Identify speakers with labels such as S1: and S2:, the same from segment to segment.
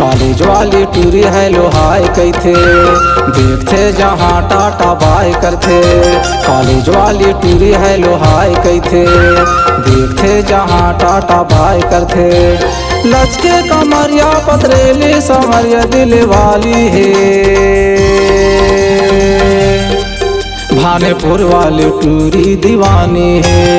S1: College वाली टूरी है लो हाय कहते, देखते जहाँ टाटा बाय करते। कॉलेज वाली टूरी है लो हाय कहते, देखते जहाँ टाटा बाय करते। लचके कमरिया पतरेली समरिया दिल वाली है, भानेपुर वाले टूरी दीवानी है,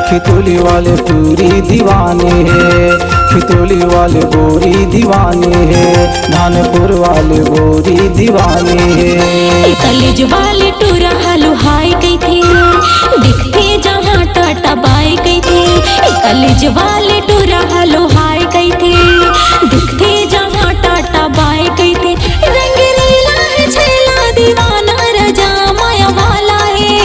S1: खितौली वाले टूरी दीवानी है, खितौली वाले गोरी दीवानी है, भानेपुर वाले गोरी दीवानी है।
S2: कॉलेज वाले टूरा हालो हाय कहते, दिखते जहाँ टाटा बाय कहते। कॉलेज वाले टूरा हालो हाय कहते, दिखते जहाँ टाटा बाय कहते। रंगीला है छैला दीवाना रजा माया वाला है,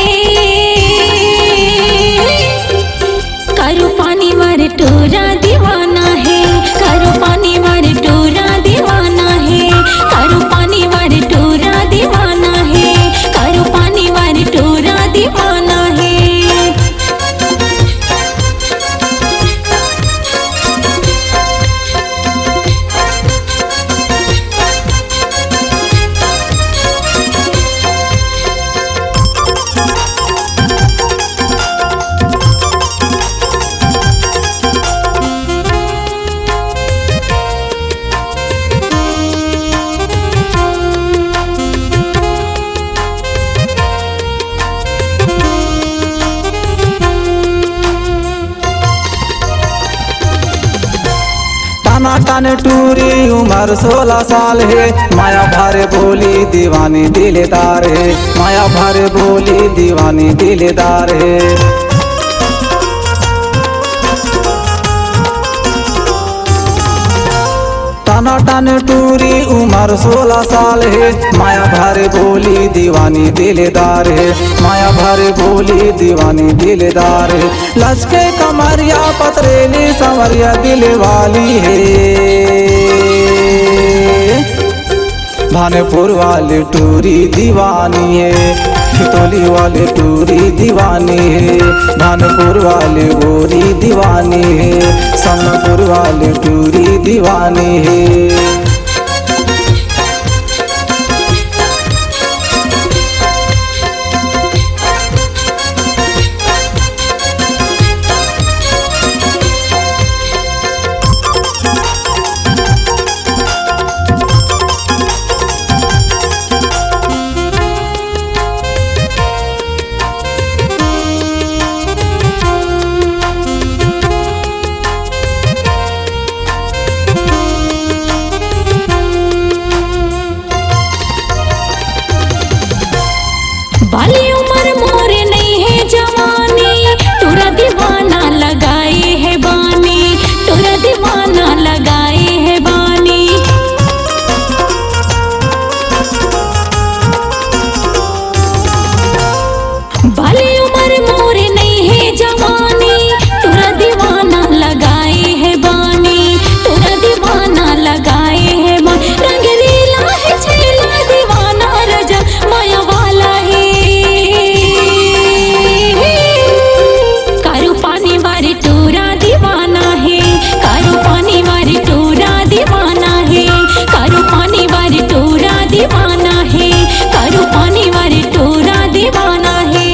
S2: कारो पानी वाले टूरा दीवाना है, कारो पानी वाले टूरा दीवाना है, कारो पानी वाले टूरा दीवाना है, कारो पानी वाले टूरा दीवाना है।
S1: टाना टूरी उम्र 16 साल है, माया भरे बोली दीवानी दिलदार है, माया भरे बोली दीवानी दिलदार है। टाना टूरी उम्र 16 साल है, माया भरे बोली दीवानी दिलदार है, माया भरे बोली दीवानी दिलदार है। लचके कमरिया पतरेली संवरिया दिल वाली है, भानेपुर वाले टूरी दीवानी है, खितौली वाले टूरी दीवानी है, भानेपुर वाले गोरी दीवानी है, समनपुर वाले टूरी दीवानी है।
S2: बाली उम्र मोरे नहीं है जवानी, टूरा दीवाना लगाए है बानी, टूरा दीवाना लगाए है बानी। बाली उम्र मोरे नहीं है जवानी, टूरा दीवाना लगाए है बानी, टूरा दीवाना लगाए है बानी। रंगीला है छैला दीवाना रजा माया वाला है, कारो पानी वाली टूरा दीवाना है, कारो पानी वाली टूरा दीवाना है, कारो पानी वाली टूरा दीवाना है, कारो पानी वाली टूरा दीवाना है।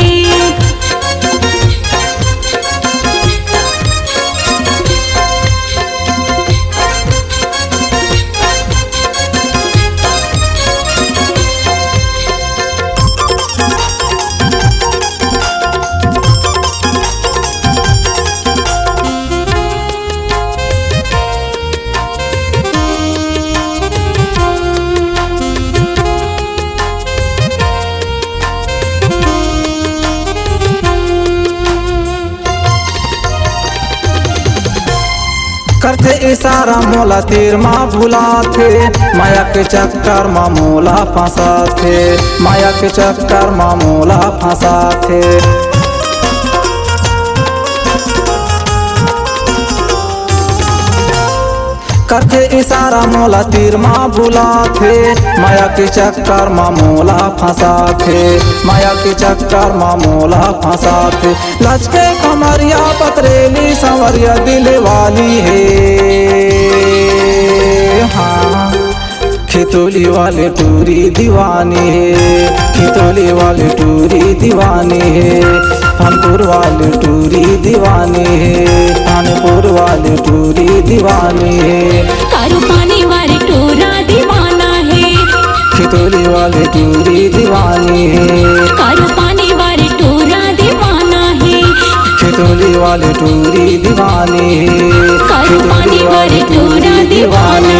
S1: करते इशारा मोला तीर माँ भुलाथे, माया के चक्कर माँ मोला फंसाथे, माया के चक्कर माँ मोला फंसाथे। करते इशारा मोला तीर माँ भुलाथे, माया के चक्कर माँ मोला फंसाथे, माया के चक्कर माँ मोला फंसाथे। लचके कमरिया पतरेली संवरिया दिल वाली है, हाँ खितौली वाले टूरी दीवानी है, खितौली वाले टूरी दीवानी है, खानपुर वाले टूरी दीवानी है, खानपुर वाले टूरी दीवानी है।
S2: कारू पानी वाले टूरा दीवाना है,
S1: खितौली वाले टूरी दीवानी है,
S2: कारू पानी वाले टूरा दीवाना है,
S1: खितौली वाले टूरी दीवानी है,
S2: कारू पानी वाले टूरा दीवाना